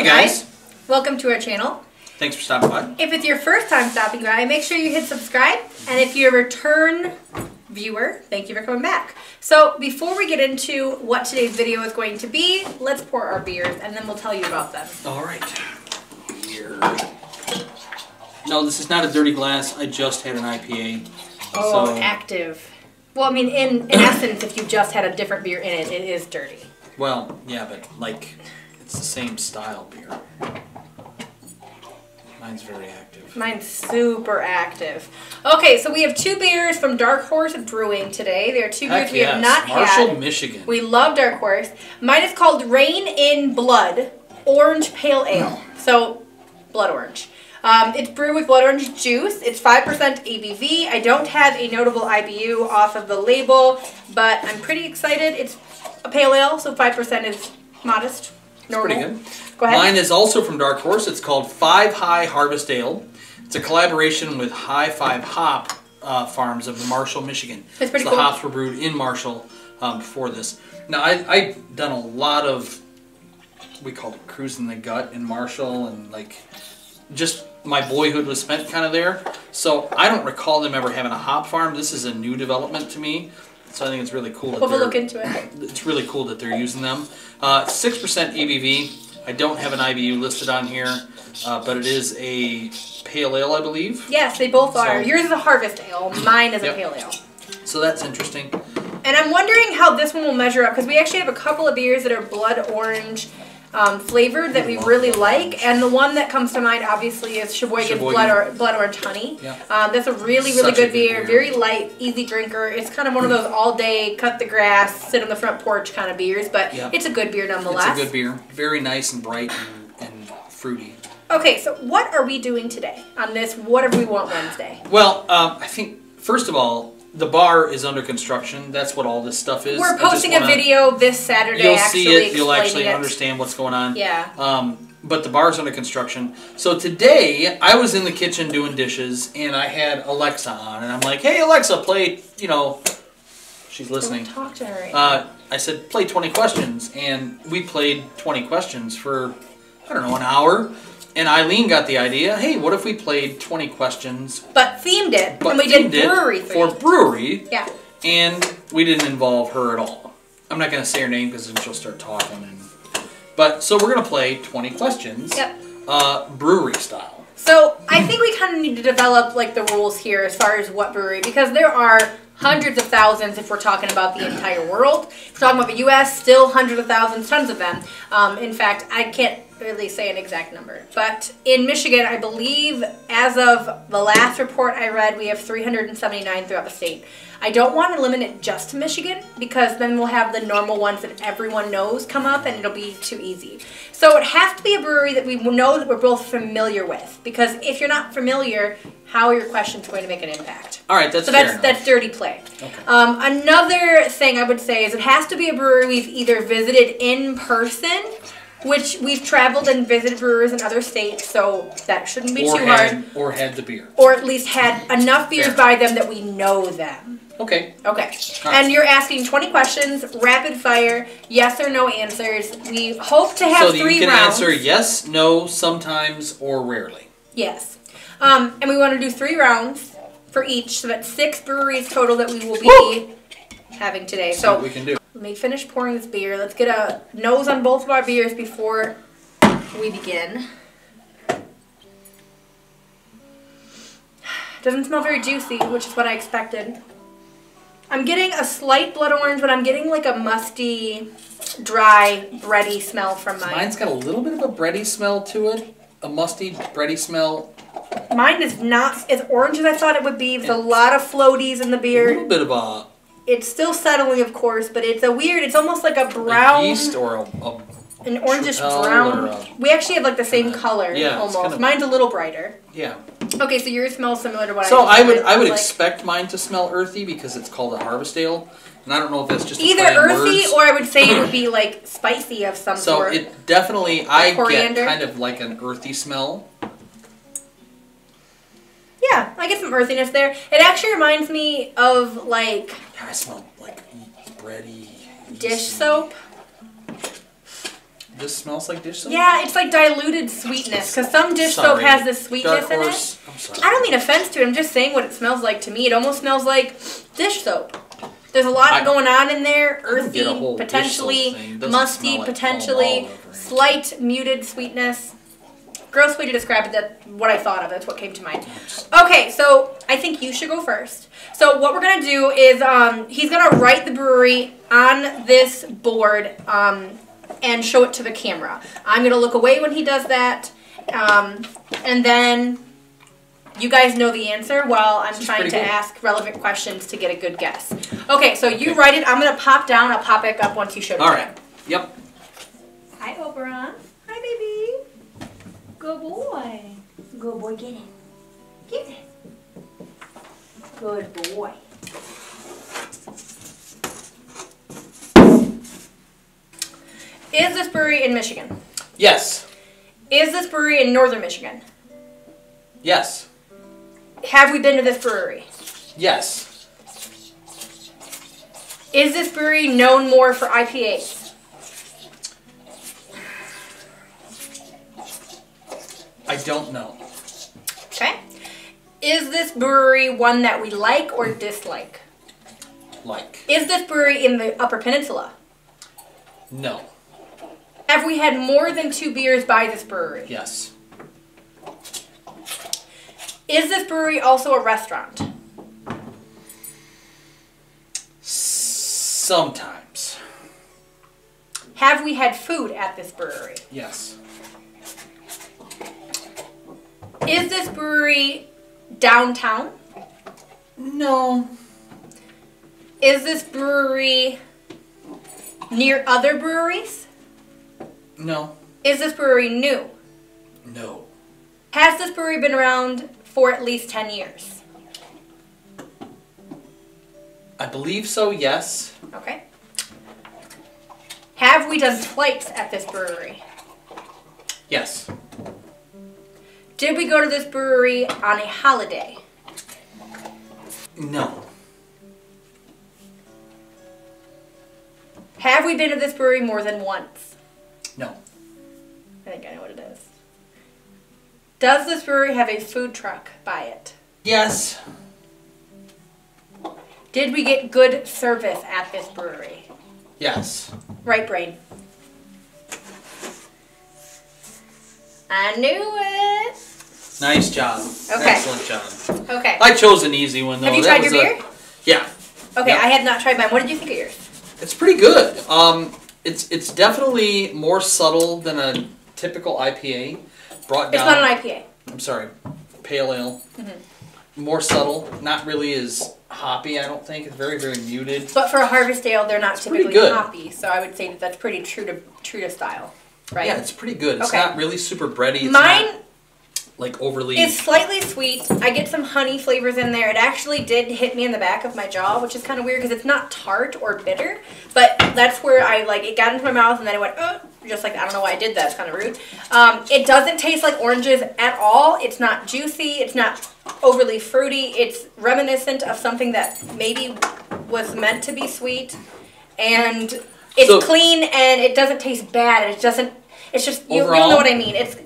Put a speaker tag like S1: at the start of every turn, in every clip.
S1: guys.
S2: Welcome to our channel.
S1: Thanks for stopping by.
S2: If it's your first time stopping by, make sure you hit subscribe. And if you're a return viewer, thank you for coming back. So before we get into what today's video is going to be, let's pour our beers and then we'll tell you about them.
S1: All right. Here. No, this is not a dirty glass. I just had an IPA.
S2: Oh,
S1: so...
S2: active. Well, I mean, in essence, if you just had a different beer in it, it is dirty.
S1: Well, yeah, but like, it's the same style beer. Mine's very active.
S2: Mine's super active. Okay, so we have two beers from Dark Horse Brewing today. They are two beers we have not had.
S1: Marshall, Michigan.
S2: We love Dark Horse. Mine is called Rain in Blood Orange Pale Ale. So, blood orange. It's brewed with blood orange juice. It's 5% ABV. I don't have a notable IBU off of the label, but I'm pretty excited. It's a pale ale, so 5% is modest. Normal.
S1: Pretty good.
S2: Go ahead.
S1: Mine is also from Dark Horse. It's called 5 High Harvest Ale. It's a collaboration with High 5 Hop Farms of Marshall, Michigan.
S2: It's pretty
S1: so
S2: cool.
S1: The hops were brewed in Marshall before this. Now, I've done a lot of, we called it cruising the gut in Marshall, and like, just my boyhood was spent kind of there. So I don't recall them ever having a hop farm. This is a new development to me. So I think it's really cool that
S2: we'll look into it.
S1: It's really cool that they're using them. 6% ABV. I don't have an IBU listed on here, but it is a pale ale, I believe. Yes,
S2: they both are. Yours is a harvest ale. Mine is a pale ale.
S1: So that's interesting.
S2: And I'm wondering how this one will measure up, because we actually have a couple of beers that are blood orange flavored that we really like, and the one that comes to mind obviously is Sheboygan Blood Orange Honey. Yeah. That's a really good beer, very light, easy drinker. It's kind of one of those all day, cut the grass, sit on the front porch kind of beers, but it's a good beer nonetheless.
S1: It's a good beer, very nice and bright and fruity.
S2: Okay, so what are we doing today on this Whatever We Want Wednesday?
S1: Well, I think, first of all, the bar is under construction. That's what all this stuff is.
S2: We're posting a video this Saturday.
S1: You'll see it. You'll actually understand what's going on.
S2: Yeah.
S1: But the bar's under construction. So today, I was in the kitchen doing dishes, and I had Alexa on. And I'm like, hey, Alexa, play, you know, she's listening.
S2: Don't talk to her right now.
S1: I said, play 20 questions. And we played 20 questions for, I don't know, an hour. And Eileen got the idea, hey, what if we played 20 questions?
S2: But themed it. And we did brewery
S1: for brewery.
S2: Yeah.
S1: And we didn't involve her at all. I'm not going to say her name because then she'll start talking. But so we're going to play 20 questions.
S2: Yep.
S1: Brewery style.
S2: So I think we kind of need to develop like the rules here as far as what brewery, because there are hundreds of thousands if we're talking about the entire world. If we're talking about the U.S., still hundreds of thousands, tons of them. In fact, I can't really say an exact number. But in Michigan, I believe, as of the last report I read, we have 379 throughout the state. I don't want to limit it just to Michigan, because then we'll have the normal ones that everyone knows come up, and it'll be too easy. So it has to be a brewery that we know that we're both familiar with, because if you're not familiar, how are your questions going to make an impact?
S1: All right, that's
S2: fair enough. That's dirty play. Okay. Another thing I would say is it has to be a brewery we've either visited in person, which we've traveled and visited brewers in other states, so that shouldn't be too hard.
S1: Or had the beer.
S2: Or at least had enough beers by them that we know them.
S1: Okay.
S2: Okay. Right. And you're asking 20 questions, rapid fire, yes or no answers. We hope to have 3 rounds. So you can
S1: answer yes, no, sometimes, or rarely.
S2: Yes. And we want to do 3 rounds for each, so that's 6 breweries total that we will be having today. So
S1: what we can do.
S2: Let me finish pouring this beer. Let's get a nose on both of our beers before we begin. Doesn't smell very juicy, which is what I expected. I'm getting a slight blood orange, but I'm getting like a musty, dry, bready smell from mine.
S1: Mine's got a little bit of a bready smell to it. A musty, bready smell.
S2: Mine is not as orange as I thought it would be. There's a lot of floaties in the beer.
S1: A little bit of a...
S2: It's still settling, of course, but it's a weird, it's almost like a brown...
S1: A yeast or
S2: an orangish brown. We actually have like the same color, almost. Kind of, mine's a little brighter.
S1: Yeah.
S2: Okay, so yours smells similar to what
S1: I would expect mine to smell earthy because it's called a harvest ale. And I don't know if that's just
S2: either earthy or I would say it would be like spicy of some sort.
S1: So it definitely, I get kind of like an earthy smell.
S2: Yeah, I get some earthiness there. It actually reminds me of like...
S1: Yeah, I smell like bready...
S2: dish soap.
S1: This smells like dish soap?
S2: Yeah, it's like diluted sweetness. Because some dish soap has this sweetness in it.
S1: I'm sorry.
S2: I don't mean offense to it. I'm just saying what it smells like to me. It almost smells like dish soap. There's a lot going on in there. Earthy, potentially. Musty, like potentially. Slight muted sweetness. Gross way to describe it. That's what I thought of. That's what came to mind. Okay, so I think you should go first. So what we're going to do is he's going to write the brewery on this board and show it to the camera. I'm going to look away when he does that. And then you guys know the answer while I'm trying to ask relevant questions to get a good guess. Okay, so you write it. I'm going to pop down. I'll pop back up once you show it to him.
S1: All right. Yep.
S2: Hi, Oberon. Hi, baby. Good boy. Good boy, get it. Get it. Good boy. Is this brewery in Michigan?
S1: Yes.
S2: Is this brewery in northern Michigan?
S1: Yes.
S2: Have we been to this brewery?
S1: Yes.
S2: Is this brewery known more for IPAs?
S1: I don't know.
S2: Okay. Is this brewery one that we like or dislike?
S1: Like.
S2: Is this brewery in the Upper Peninsula?
S1: No.
S2: Have we had more than 2 beers by this brewery?
S1: Yes.
S2: Is this brewery also a restaurant?
S1: Sometimes.
S2: Have we had food at this brewery?
S1: Yes.
S2: Is this brewery downtown?
S1: No.
S2: Is this brewery near other breweries?
S1: No.
S2: Is this brewery new?
S1: No.
S2: Has this brewery been around for at least 10 years?
S1: I believe so, yes.
S2: Okay. Have we done swipes at this brewery?
S1: Yes.
S2: Did we go to this brewery on a holiday?
S1: No.
S2: Have we been to this brewery more than once?
S1: No.
S2: I think I know what it is. Does this brewery have a food truck by it?
S1: Yes.
S2: Did we get good service at this brewery?
S1: Yes.
S2: Right brain. I knew it.
S1: Nice job.
S2: Okay.
S1: Excellent job.
S2: Okay.
S1: I chose an easy one though.
S2: Have you tried your beer?
S1: Yeah.
S2: Okay,
S1: Yep.
S2: I have not tried mine. What did you think of yours?
S1: It's pretty good. It's definitely more subtle than a typical IPA. Brought down.
S2: It's not an IPA.
S1: I'm sorry, pale ale. More subtle. Not really as hoppy. I don't think. It's very very muted.
S2: But for a harvest ale, they're not typically
S1: good.
S2: hoppy, so I would say that that's pretty true to style, right?
S1: Yeah, it's pretty good. It's
S2: Okay.
S1: not really super bready. It's
S2: Mine
S1: not like overly.
S2: It's slightly sweet. I get some honey flavors in there. It actually did hit me in the back of my jaw, which is kind of weird because it's not tart or bitter, but that's where it got into my mouth and then it went, just like, I don't know why I did that. It's kind of rude. It doesn't taste like oranges at all. It's not juicy. It's not overly fruity. It's reminiscent of something that maybe was meant to be sweet, and it's clean and it doesn't taste bad. It's just, you'll know what I mean. It's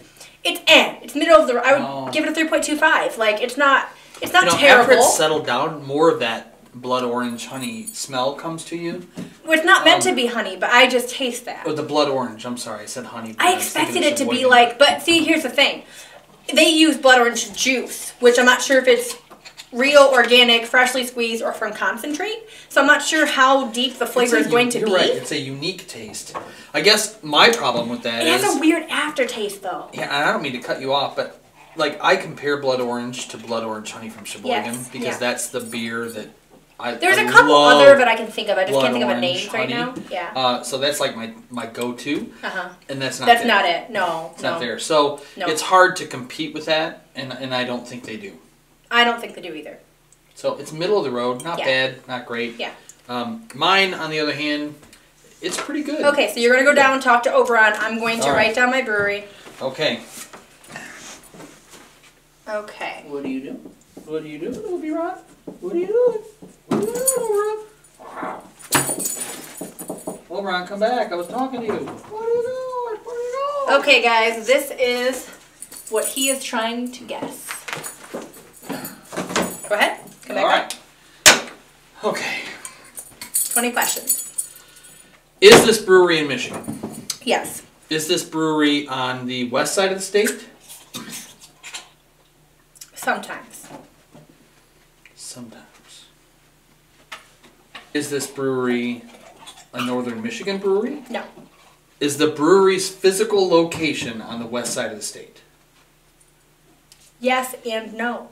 S2: middle of the. I would give it a 3.25. Like it's not terrible.
S1: After it's settled down, more of that blood orange honey smell comes to you.
S2: Well, it's not meant to be honey, but I just taste that.
S1: Oh, the blood orange. I'm sorry, I said honey.
S2: I expected it to be like, but see, here's the thing. They use blood orange juice, which I'm not sure if it's real, organic, freshly squeezed, or from concentrate. So I'm not sure how deep the flavor is going to be.
S1: You're right. It's a unique taste. I guess my problem with that
S2: is... It has a weird aftertaste, though.
S1: Yeah, and I don't mean to cut you off, but like I compare blood orange to blood orange honey from Sheboygan because that's the beer that
S2: There's a couple other that I can think of. I just can't think of a name right now. Yeah.
S1: So that's like my go-to. And that's not.
S2: That's not it. No.
S1: It's not there. So it's hard to compete with that, and I don't think they do.
S2: I don't think they do either.
S1: So it's middle of the road. Not bad. Not great.
S2: Yeah.
S1: Mine, on the other hand, it's pretty good.
S2: Okay, so you're gonna go down and talk to Oberon. I'm going to write down my brewery.
S1: Okay.
S2: Okay.
S1: What are you doing? What are you doing, Oberon? What are you doing? What are you doing, Oberon? Oberon, come back. I was talking to you. What are you doing?
S2: Okay, guys, this is what he is trying to guess. Go ahead. Come back
S1: Alright. Okay.
S2: 20 questions.
S1: Is this brewery in Michigan?
S2: Yes.
S1: Is this brewery on the west side of the state?
S2: Sometimes.
S1: Sometimes. Is this brewery a northern Michigan brewery?
S2: No.
S1: Is the brewery's physical location on the west side of the state?
S2: Yes and no.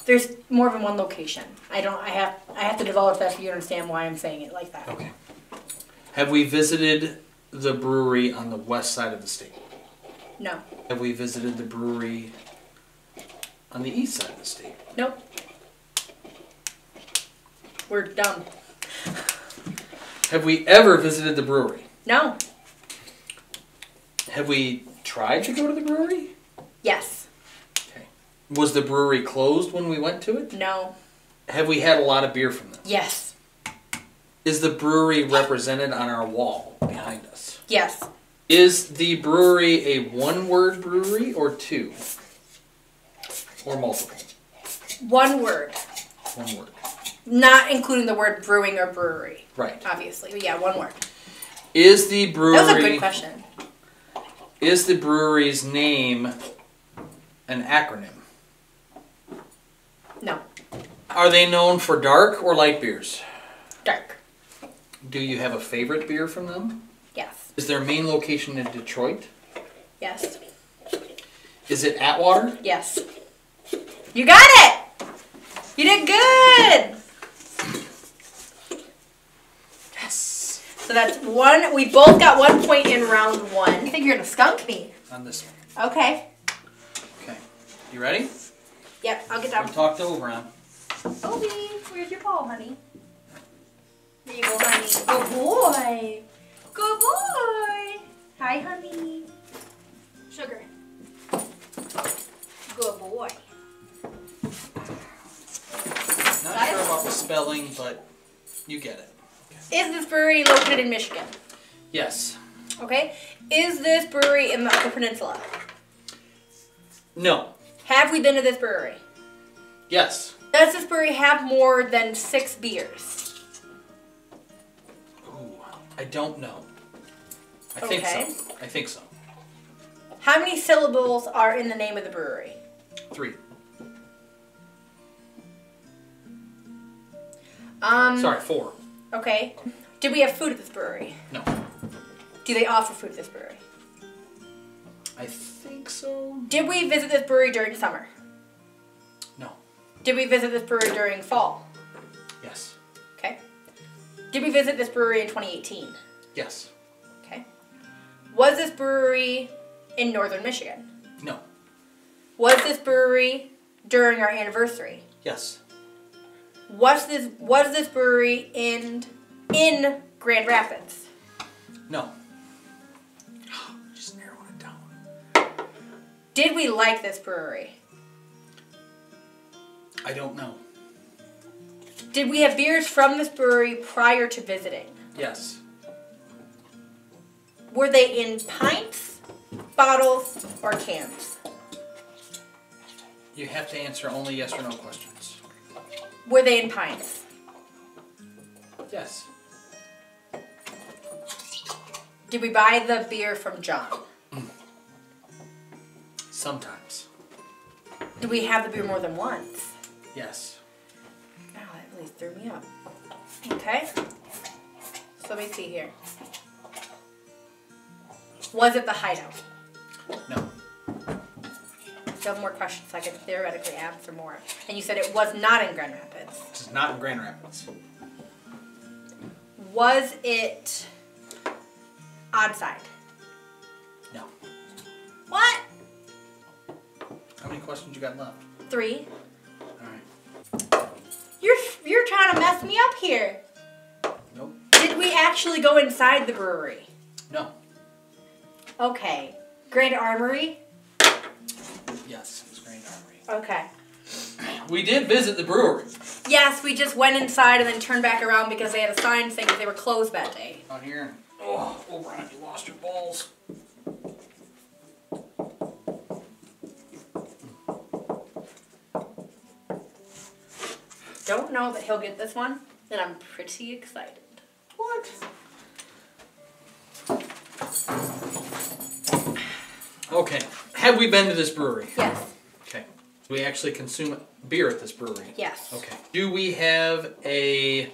S2: There's more than one location. I have to develop that for you to understand why I'm saying it like that.
S1: Okay. Have we visited the brewery on the west side of the state?
S2: No.
S1: Have we visited the brewery on the east side of the state?
S2: Nope. We're dumb.
S1: Have we ever visited the brewery?
S2: No.
S1: Have we tried to go to the brewery?
S2: Yes.
S1: Okay. Was the brewery closed when we went to it?
S2: No.
S1: Have we had a lot of beer from them?
S2: Yes.
S1: Is the brewery represented on our wall behind us?
S2: Yes.
S1: Is the brewery a one-word brewery or two? Or multiple?
S2: One word.
S1: One word.
S2: Not including the word brewing or brewery.
S1: Right.
S2: Obviously. But yeah, one word.
S1: Is the brewery...
S2: That was a good question.
S1: Is the brewery's name an acronym?
S2: No.
S1: Are they known for dark or light beers?
S2: Dark.
S1: Do you have a favorite beer from them?
S2: Yes.
S1: Is their main location in Detroit?
S2: Yes.
S1: Is it Atwater?
S2: Yes. You got it! You did good!
S1: Yes.
S2: So that's one. We both got 1 point in round one. I think you're going to skunk me.
S1: On this one.
S2: Okay.
S1: Okay. You ready?
S2: Yep, I'll get down.
S1: We talked over on.
S2: Obi, where's your ball, honey? There you go, honey. Good boy. Good boy. Hi, honey. Sugar. Good boy.
S1: Not sure about the spelling, but you get it. Okay.
S2: Is this brewery located in Michigan?
S1: Yes.
S2: Okay. Is this brewery in the Upper Peninsula?
S1: No.
S2: Have we been to this brewery?
S1: Yes.
S2: Does this brewery have more than 6 beers?
S1: Ooh, I don't know. I think so. I think so.
S2: How many syllables are in the name of the brewery?
S1: 3. Sorry, 4.
S2: Okay. Did we have food at this brewery?
S1: No.
S2: Do they offer food at this brewery?
S1: I think so.
S2: Did we visit this brewery during summer?
S1: No.
S2: Did we visit this brewery during fall?
S1: Yes.
S2: Okay. Did we visit this brewery in 2018?
S1: Yes.
S2: Okay. Was this brewery in northern Michigan?
S1: No.
S2: Was this brewery during our anniversary?
S1: Yes.
S2: Was this brewery in Grand Rapids?
S1: No. Just narrowing it down.
S2: Did we like this brewery?
S1: I don't know.
S2: Did we have beers from this brewery prior to visiting?
S1: Yes.
S2: Were they in pints, bottles, or cans?
S1: You have to answer only yes or no questions.
S2: Were they in pints?
S1: Yes.
S2: Did we buy the beer from John?
S1: Sometimes.
S2: Did we have the beer more than once?
S1: Yes.
S2: Oh, that really threw me up. Okay. So let me see here. Was it the Hideout?
S1: No.
S2: Do you have more questions so I can theoretically answer more? And you said it was not in Grand Rapids.
S1: This is not in Grand Rapids.
S2: Was it Oddside?
S1: No.
S2: What?
S1: How many questions you got left?
S2: 3.
S1: Alright.
S2: You're trying to mess me up here.
S1: Nope.
S2: Did we actually go inside the brewery?
S1: No.
S2: Okay. Grand Armory?
S1: Yes, it was Grand Armory.
S2: Okay.
S1: We did visit the brewery.
S2: Yes, we just went inside and then turned back around because they had a sign saying that they were closed that day.
S1: On here. Oh, O'Brien, you lost your balls.
S2: don't know that he'll get this one, and I'm pretty excited.
S1: What? Okay. Have we been to this brewery?
S2: Yes.
S1: Okay. Do we actually consume beer at this brewery?
S2: Yes.
S1: Okay. Do we have a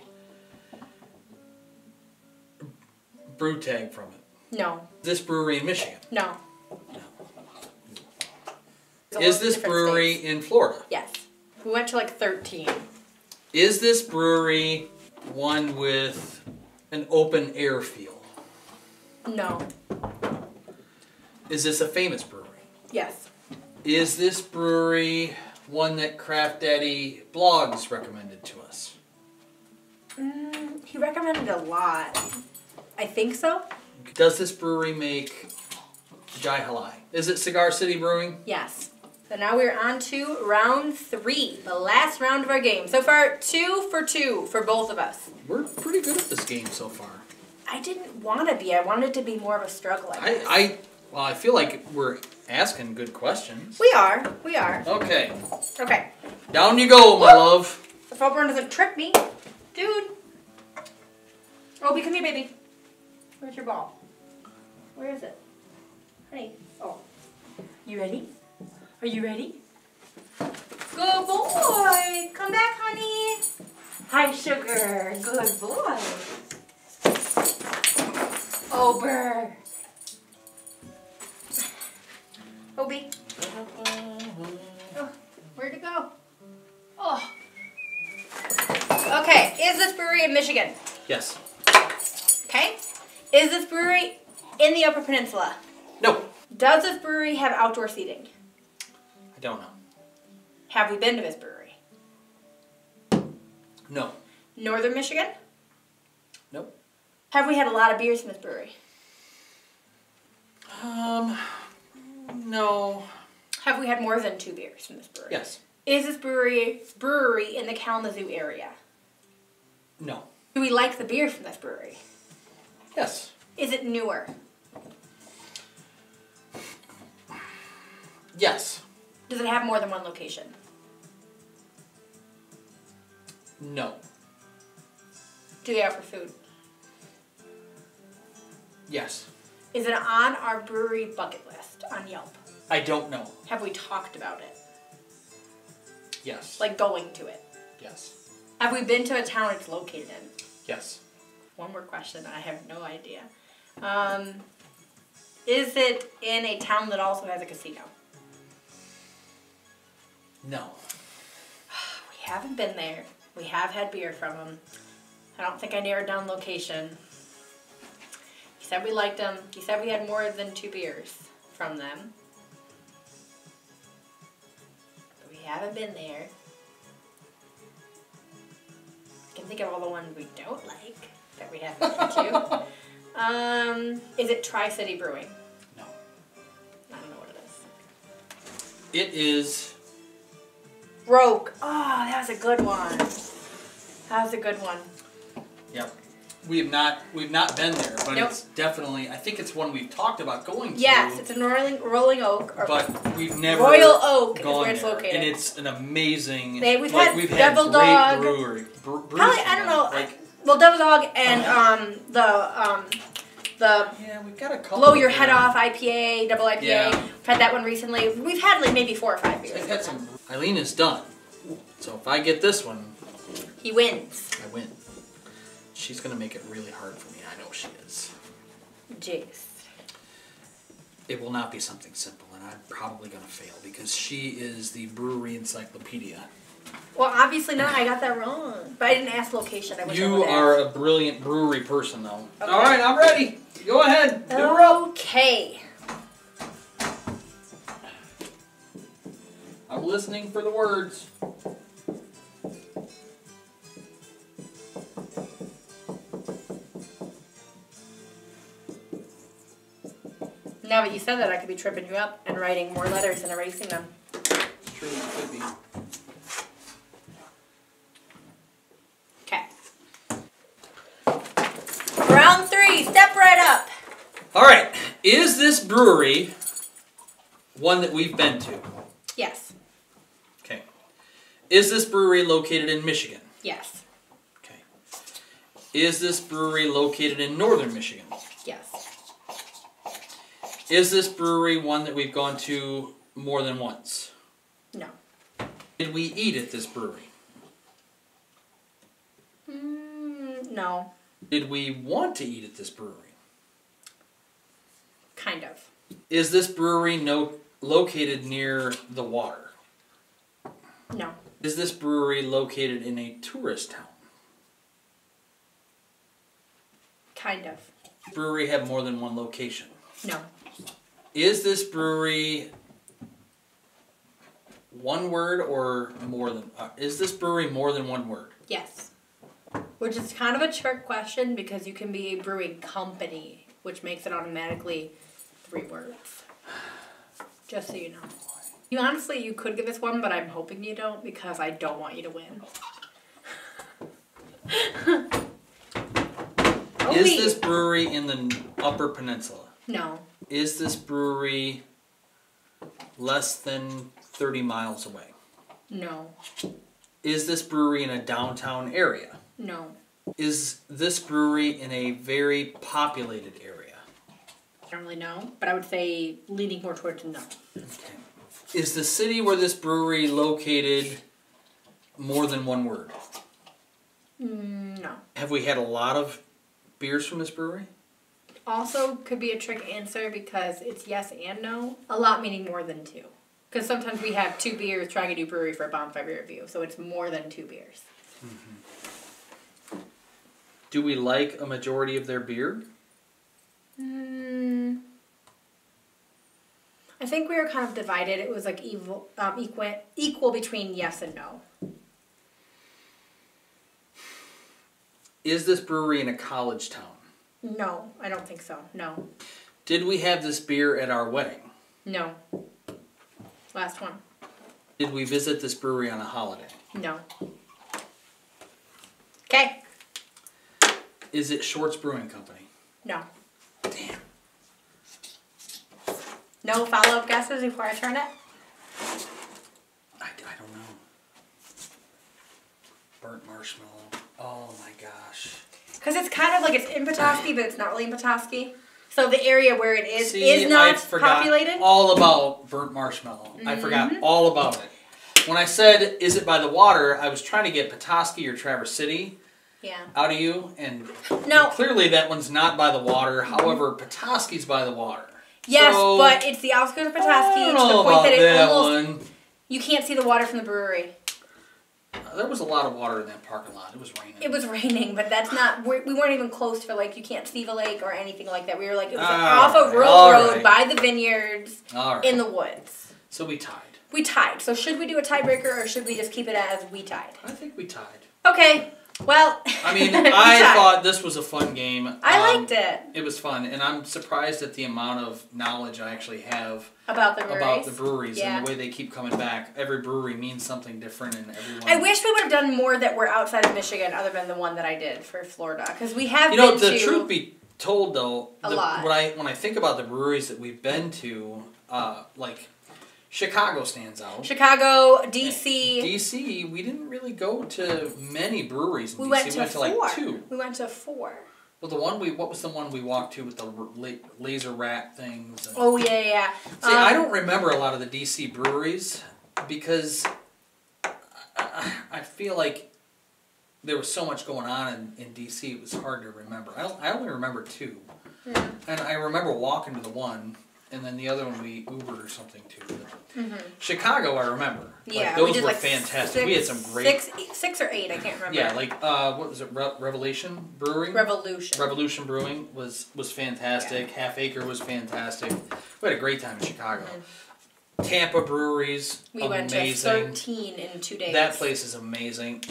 S1: brew tag from it?
S2: No.
S1: This brewery in Michigan?
S2: No.
S1: Is this brewery in Florida?
S2: Yes. We went to like 13.
S1: Is this brewery one with an open air feel?
S2: No.
S1: Is this a famous brewery?
S2: Yes.
S1: Is this brewery one that Craft Daddy Blogs recommended to us?
S2: He recommended a lot. I think so.
S1: Does this brewery make Jai Halai? Is it Cigar City Brewing?
S2: Yes. So now we're on to round 3, the last round of our game. So far, 2 for 2 for both of us.
S1: We're pretty good at this game so far.
S2: I didn't want to be. I wanted it to be more of a struggle.
S1: Well, I feel like we're asking good questions.
S2: We are. We are.
S1: Okay.
S2: Okay.
S1: Down you go, my love.
S2: The Foghorn doesn't trip me. Dude. Obi, come here, baby. Where's your ball? Where is it? Honey. Oh. You ready? Are you ready? Good boy. Come back, honey. Hi, sugar. Good boy. Ober. Obi. Oh, where'd it go? Oh. Okay, is this brewery in Michigan?
S1: Yes.
S2: Okay. Is this brewery in the Upper Peninsula?
S1: No.
S2: Does this brewery have outdoor seating?
S1: I don't know.
S2: Have we been to this brewery?
S1: No.
S2: Northern Michigan?
S1: Nope.
S2: Have we had a lot of beers from this brewery?
S1: No.
S2: Have we had more than 2 beers from this brewery?
S1: Yes.
S2: Is this brewery in the Kalamazoo area?
S1: No.
S2: Do we like the beer from this brewery?
S1: Yes.
S2: Is it newer?
S1: Yes.
S2: Does it have more than one location?
S1: No.
S2: Do they offer food?
S1: Yes.
S2: Is it on our brewery bucket list on Yelp?
S1: I don't know.
S2: Have we talked about it?
S1: Yes.
S2: Like going to it?
S1: Yes.
S2: Have we been to a town it's located in?
S1: Yes.
S2: One more question. I have no idea. Is it in a town that also has a casino?
S1: No.
S2: We haven't been there. We have had beer from them. I don't think I narrowed down location. He said we liked them. He said we had more than 2 beers from them. But we haven't been there. I can think of all the ones we don't like that we haven't been to. Is it Tri-City Brewing?
S1: No.
S2: I don't know what it is.
S1: It is...
S2: Rogue. Oh, that was a good one. That was a good one.
S1: Yep. We've not been there, but
S2: Nope.
S1: it's definitely, I think it's one we've talked about going to.
S2: Yes, it's in Rolling Oak.
S1: But we've never
S2: Royal Oak is
S1: gone
S2: where it's
S1: there.
S2: located.
S1: And it's an amazing,
S2: We've had Devil
S1: great
S2: Dog.
S1: brewery.
S2: Probably, I don't know. Devil Dog and
S1: yeah, we've got a couple.
S2: Blow Your Head Off IPA, double IPA.
S1: Yeah.
S2: We've had that one recently. We've had like maybe 4 or 5 beers.
S1: I've had some. Eileen is done. So if I get this one,
S2: He wins.
S1: I win. She's going to make it really hard for me. I know she is.
S2: Jeez.
S1: It will not be something simple, and I'm probably going to fail because she is the brewery encyclopedia.
S2: Well, obviously not. I got that wrong. But I didn't ask location. I wish I
S1: You
S2: would
S1: are
S2: ask.
S1: a brilliant brewery person, though.
S2: Okay.
S1: All right, I'm ready. Go ahead. Do her up.
S2: Okay.
S1: I'm listening for the words.
S2: Now that you said that, I could be tripping you up and writing more letters and erasing them.
S1: It's true, it could be.
S2: Okay. Round 3. Step right up.
S1: All right. Is this brewery one that we've been to?
S2: Yes.
S1: Okay. Is this brewery located in Michigan?
S2: Yes.
S1: Okay. Is this brewery located in northern Michigan?
S2: Yes.
S1: Is this brewery one that we've gone to more than once?
S2: No.
S1: Did we eat at this brewery?
S2: No.
S1: Did we want to eat at this brewery?
S2: Kind of.
S1: Is this brewery located near the water?
S2: No.
S1: Is this brewery located in a tourist town?
S2: Kind of.
S1: Does this brewery have more than one location?
S2: No.
S1: Is this brewery one word or more than... is this brewery more than one word?
S2: Yes. Which is kind of a trick question because you can be a brewing company, which makes it automatically 3 words. Just so you know. You honestly, you could give this one, but I'm hoping you don't because I don't want you to win.
S1: Is this brewery in the Upper Peninsula?
S2: No.
S1: Is this brewery less than 30 miles away?
S2: No.
S1: Is this brewery in a downtown area?
S2: No.
S1: Is this brewery in a very populated area?
S2: I don't really know, but I would say leaning more towards no.
S1: Okay. Is the city where this brewery located more than one word?
S2: No.
S1: Have we had a lot of beers from this brewery?
S2: Also could be a trick answer because it's yes and no. A lot meaning more than 2. Because sometimes we have 2 beers trying to do brewery for a bonfire beer review, so it's more than 2 beers.
S1: Mm-hmm. Do we like a majority of their beer?
S2: I think we were kind of divided. It was like equal between yes and no.
S1: Is this brewery in a college town?
S2: No, I don't think so. No.
S1: Did we have this beer at our wedding?
S2: No. Last one.
S1: Did we visit this brewery on a holiday?
S2: No. Okay.
S1: Is it Short's Brewing Company?
S2: No.
S1: Damn.
S2: No follow-up guesses before I turn it?
S1: I don't know. Burnt marshmallow. Oh my gosh.
S2: Because it's kind of like it's in Petoskey, but it's not really in Petoskey. So the area where it is
S1: See,
S2: not
S1: I forgot
S2: populated.
S1: all about burnt marshmallow. I forgot all about it. When I said, is it by the water, I was trying to get Petoskey or Traverse City out of you. And clearly that one's not by the water. However, Petoskey's by the water.
S2: Yes,
S1: so,
S2: but it's the outskirts of Petoskey to the point that it almost... You can't see the water from the brewery.
S1: There was a lot of water in that parking lot. It was raining.
S2: It was raining, but that's not... We weren't even close to, like, you can't see the lake or anything like that. We were, like, it was off a rural road by the vineyards in the woods.
S1: So we tied.
S2: We tied. So should we do a tiebreaker or should we just keep it as we tied?
S1: I think we tied.
S2: Okay. Well...
S1: I mean, I thought this was a fun game.
S2: I liked it.
S1: It was fun, and I'm surprised at the amount of knowledge I actually have
S2: about the
S1: breweries and the way they keep coming back. Every brewery means something different, and everyone.
S2: I wish we would have done more that were outside of Michigan, other than the one that I did for Florida, because we have.
S1: You know, the truth be told, though,
S2: a lot.
S1: When I think about the breweries that we've been to, like. Chicago stands out.
S2: Chicago, DC.
S1: DC, we didn't really go to many breweries in DC.
S2: We went to 4.
S1: Like 2.
S2: We went to 4.
S1: Well, what was the one we walked to with the laser rat things? And,
S2: oh, yeah.
S1: See, I don't remember a lot of the DC breweries because I feel like there was so much going on in DC, it was hard to remember. I only remember 2. Yeah. And I remember walking to the one. And then the other one we Ubered or something too. Chicago, I remember.
S2: Yeah,
S1: those were fantastic. We had some great
S2: 6 or 8, I can't remember.
S1: Yeah, like what was it? Revelation Brewing. Revolution Brewing was fantastic.
S2: Yeah.
S1: Half Acre was fantastic. We had a great time in Chicago. Tampa breweries,
S2: we went to 13 in 2 days.
S1: That place is amazing.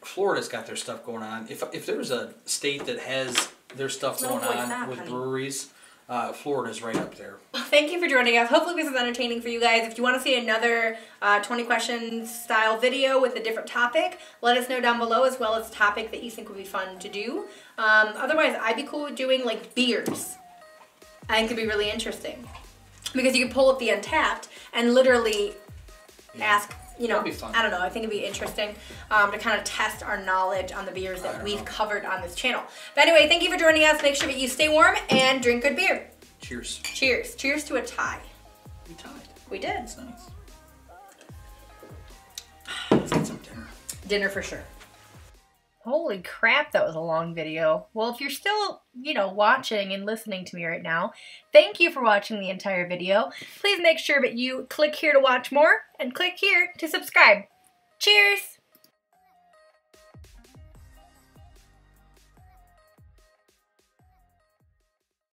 S1: Florida's got their stuff going on. If there's a state that has their stuff going on with breweries. Florida's right up there.
S2: Thank you for joining us. Hopefully this is entertaining for you guys. If you want to see another 20 questions style video with a different topic, let us know down below, as well as a topic that you think would be fun to do. Otherwise, I'd be cool with doing like beers. I think it'd be really interesting. Because you can pull up the Untapped and literally ask you know,
S1: That'd be fun.
S2: I don't know. I think it'd be interesting to kind of test our knowledge on the beers that we've covered on this channel. But anyway, thank you for joining us. Make sure that you stay warm and drink good beer.
S1: Cheers.
S2: Cheers. Cheers to a tie.
S1: We tied.
S2: We did.
S1: That's nice. Let's get some dinner.
S2: Dinner for sure. Holy crap, that was a long video. Well, if you're still, you know, watching and listening to me right now, thank you for watching the entire video. Please make sure that you click here to watch more and click here to subscribe. Cheers!